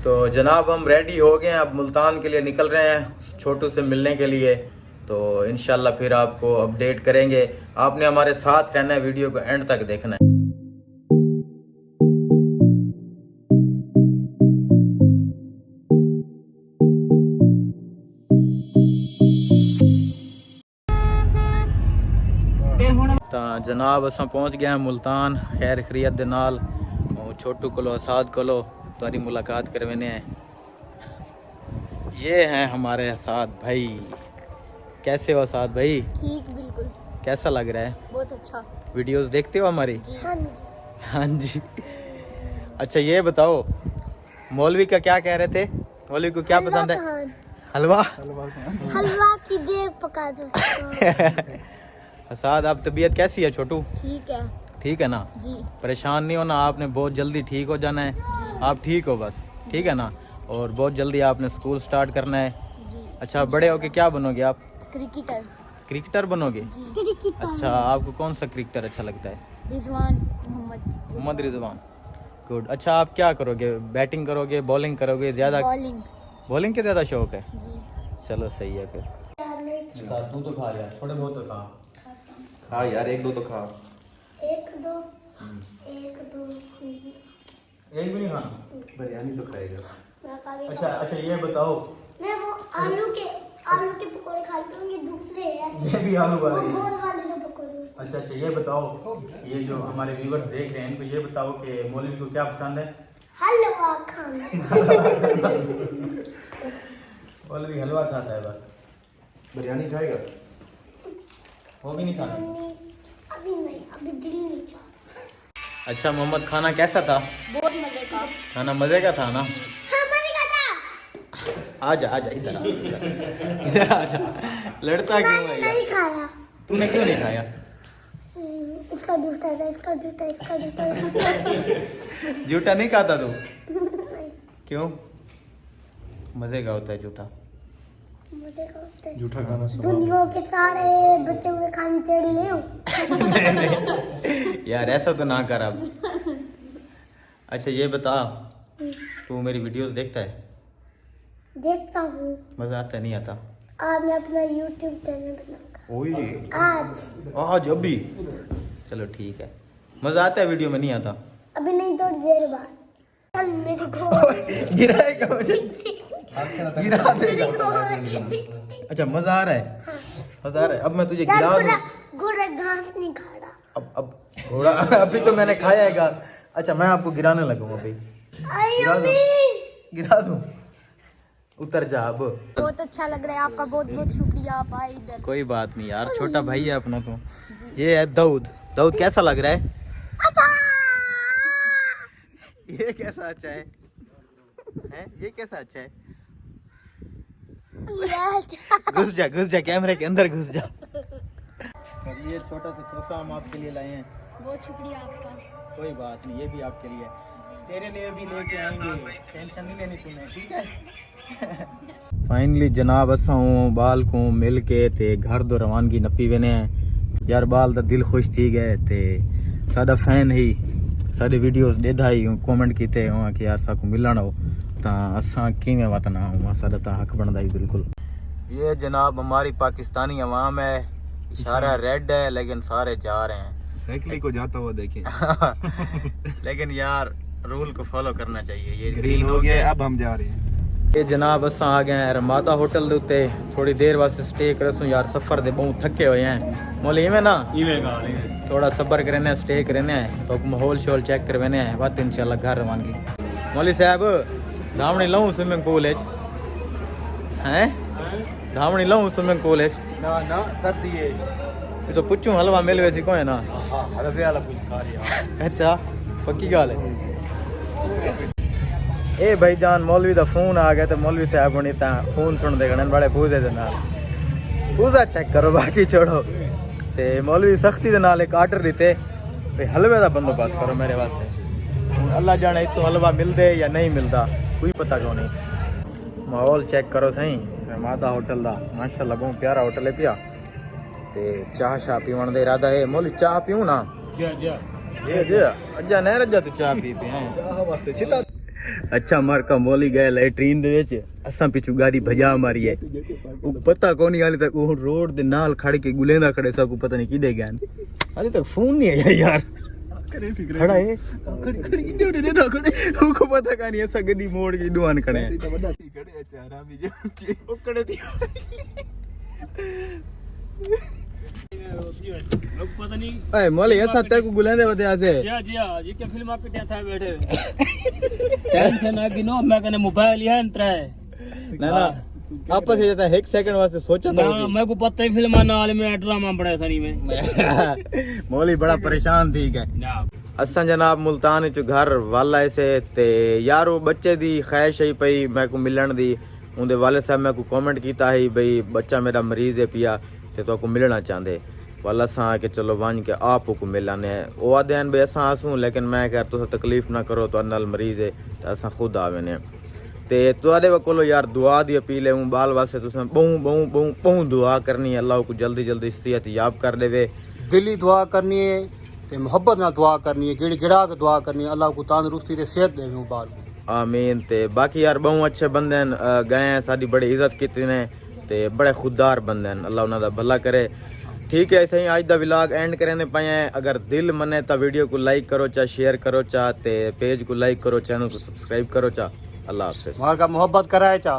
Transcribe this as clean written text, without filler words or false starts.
तो जनाब हम रेडी हो गए हैं, अब मुल्तान के लिए निकल रहे हैं छोटू से मिलने के लिए। तो इंशाल्लाह फिर आपको अपडेट करेंगे। आपने हमारे साथ रहना है, वीडियो को एंड तक देखना है। ਤਾਂ जनाब असां पहुंच गए हैं मुल्तान खैर खरीयत दे नाल। और छोटू को असाद को तारी मुलाकात करवाने हैं। ये हैं हमारे असाद भाई। कैसे हो असाद भाई? ठीक, बिल्कुल। कैसा लग रहा है? बहुत अच्छा। वीडियोस देखते हो हमारी? हाँ जी। हाँ जी। अच्छा ये बताओ, मौलवी का क्या कह रहे थे? मौलवी को क्या पसंद है? हलवा। हलवा की देग पका दो। असाद आप तबीयत कैसी है छोटू? ठीक है। ठीक है ना जी। परेशान नहीं होना, आपने बहुत जल्दी ठीक हो जाना है। आप ठीक हो बस, ठीक है ना? और बहुत जल्दी आपने स्कूल स्टार्ट करना है। जी। अच्छा बड़े होके क्या बनोगे आप? क्रिकेटर। क्रिकेटर बनोगे? जी। अच्छा आपको कौन सा क्रिकेटर अच्छा लगता है? रिजवान मोहम्मद रिजवान। गुड। अच्छा आप क्या करोगे? बैटिंग करोगे, बॉलिंग करोगे? ज्यादा बॉलिंग। बॉलिंग के ज्यादा शौक है? जी। चलो सही है फिर। तू तो खा यार, थोड़े बहुत तो खा। खा यार, एक दो तो खा। एक दो। एक भी नहीं खाना? बिरयानी तो खाएगा। अच्छा अच्छा। अच्छा ये बताओ, मैं वो आलू के पकौड़े खाती हूँ, ये दूसरे हैं। ये भी आलू वो वाले हैं? गोल वाले जो पकौड़े। अच्छा अच्छा ये बताओ, ये जो हमारे व्यूवर्स देख रहे हैं इनको ये बताओ कि मौलवी को क्या पसंद है? हलवा खाना। मौलवी हलवा खाता है बस। बिरयानी खाएगा? वो भी नहीं खाता? अभी नहीं, अभी दिल नहीं चाहता। अच्छा मोहम्मद खाना कैसा था? बहुत मजे का। खाना मजे का था ना? हाँ, मजे का था। आजा आजा इधर आ, इधर आजा। लड़ता क्यों है मैंने नहीं यार? खाया। तूने क्यों नहीं खाया? इसका जूठा था, इसका जूठा। जूठा नहीं खाता तू? क्यों? मजे का होता है जूठा। मजे का होता है। जूठा खाना दुनिया के सारे बच्चों के खाने चढ़ ले यार ऐसा तो ना कर अब। अच्छा ये बता, तू मेरी वीडियोस देखता है? देखता हूँ। मजा आता है नहीं आता? आज मैं अपना YouTube चैनल बनाऊंगा। ओए आज आज अभी? चलो ठीक है। मजा आता है वीडियो में? नहीं आता? अभी नहीं, थोड़ी देर बाद। कल मेरे को गिराएगा मुझे, गिरा देगा। अच्छा मजा आ रहा है? मजा आ रहा है। अब मैं तुझे गिरा दूं? घोड़ा घास नहीं खा रहा। अब घोड़ा अभी तो मैंने खाया है घास। अच्छा मैं आपको गिराने लगूंगा अभी। गिरा दूं? गिरा दूं? उतर जा अब। बहुत अच्छा लग रहा है, आपका बहुत बहुत शुक्रिया। आप आए इधर। कोई बात नहीं यार, छोटा भाई है अपना तो। ये है दाऊद। दाऊद कैसा लग रहा है? अच्छा। ये कैसा अच्छा है? हैं? ये कैसा अच्छा है? घुस जा कैमरे के अंदर घुस जा। और ये छोटा सा तोहफा हम आपके लिए लाए हैं। बहुत शुक्रिया आपका। कोई बात नहीं, ये भी आपके लिए। तेरे लिए भी लेके आएंगे, टेंशन नहीं लेनी तूने, ठीक है? फाइनली जनाब असा बाल को मिल के ते घर दो रवानगी नपी वेने हैं यार। बाल दा दिल खुश थी गए ते साडा फैन ही साडे वीडियोस देदा ही कमेंट कीते हो कि यार साकू मिलण हो तां असां किवें वतना हो, साडा तां हक बनदा ही बिल्कुल। ये जनाब हमारी पाकिस्तानी अवाम है, इशारा रेड है लेकिन सारे जा रहे हैं। साइकिल को जाता हुआ देखें। लेकिन यार रूल को फॉलो करना चाहिए। ये ग्रीन हो गया, अब हम जा रहे हैं। ये जनाब असां आ गए हैं रमादा होटल दे उत्ते, थोड़ी देर वास्ते स्टे करसूं यार। सफर दे बहुत थके हुए हैं मोली में ना, थोड़ा सब्र करने स्टे करने तो माहौल शोल चेक करवाने बात इंशाल्लाह घर रवानगी। मौली साहब धावणी लऊं स्विमिंग पूल हैं? धावणी लऊं स्विमिंग पूल ना ना सर्दी है तो पुछूं हलवा मिल वैसी को है ना? हलवे वाला कुछ खा रही। अच्छा पक्की गल है। ए भाईजान मौलवी दा फोन आ गया तो मौलवी साहब हुणी तां फोन सुन दे गणन बड़े पूजे दे नाल पूजा चेक करो बाकी छोड़ो। ते मौलवी सख्ती दे नाल एक ऑर्डर दिते भाई हलवे दा बंदोबस्त करो मेरे वास्ते। हुण अल्लाह जाने इत्थों हलवा मिलदे या नहीं मिलदा कोई पता क्यों नहीं। माहौल चेक करो सही रमादा होटल दा, माशाअल्लाह बहुत प्यारा होटल है पिया। ते चाह शाह पीवण दे इरादा है। मौलवी चाह पीऊं ना? जा ये अज्जा नहीं रज्जा तू चाह पी पे हैं? चाह वास्ते चिता अच्छा मार्का मोली गए लैट्रीन दे विच असां पिछू गाड़ी भजा मारी है ਉਹ ਪਤਾ ਕੋਨੀ ਹਾਲੇ ਤੱਕ ਉਹ ਰੋਡ ਦੇ ਨਾਲ ਖੜ ਕੇ ਗੁਲੇਂਦਾ ਖੜੇ ਸਾਕੂ ਪਤਾ ਨਹੀਂ ਕਿਦੇ ਗਏ ਹਾਲੇ ਤੱਕ ਫੋਨ ਨਹੀਂ ਆਇਆ ਯਾਰ खड़ा है खड़ी किंदे उड़े ने खड़े को पता का नहीं ऐसा गड्डी मोड़ के दुआन खड़े हैं खड़े चारा भी जो के ओ खड़े थी पता नहीं ए मोले ऐसा तक गुलेंदे वदे आसे जी हां जी के फिल्म कटिया था बैठे टेंशन आ कि नो मैं कने मोबाइल है अंतरा है ना ना आपस में जाता 1 सेकंड वास्ते सोचा था ना मेरे को पता ही फिल्म नाल में ड्रामा बनाया सनी में मोली बड़ा परेशान थी गए असा जनाब मुल्तान च घर वाला ऐसे ते यार वो बच्चे दी ख्वाहिश ही पई मैं को मिलन दी उनदे वाले साहब मैं को कमेंट कीता है भाई बच्चा मेरा मरीज है पिया ते तो को मिलना चाहते वाला सा के चलो वन के आप को मिलाने ओ आदेन भाई असा आसूं लेकिन मैं कह तुस तकलीफ ना करो तो नाल मरीज है ते असा खुद आवेने ते तुआडे कोलो यार दुआ दी अपील है बाल वास्ते तुसें बहु दुआ करनी अल्लाह को जल्दी जल्दी सेहत याब कर देवे दिली दुआ करनी है ते मोहब्बत नाल दुआ करनी है गिड़ गिड़ा के दुआ करनी है अल्लाह को तंदुरुस्ती ते सेहत देवे बाल आमीन ते बाकी यार बहु अच्छे बंदे गए हैं साडी बड़ी इज्जत कीती ने ते बड़े खुददार बंदे हैं अल्लाह उन्हां दा भला करे ठीक है इत्थे आज दा व्लॉग एंड करने पाए अगर दिल मने तो वीडियो को लाइक करो चा शेयर करो चा ते पेज को लाइक करो चैनल को सब्सक्राइब करो चा अल्लाह हाफिज़ मार का मोहब्बत कराए चा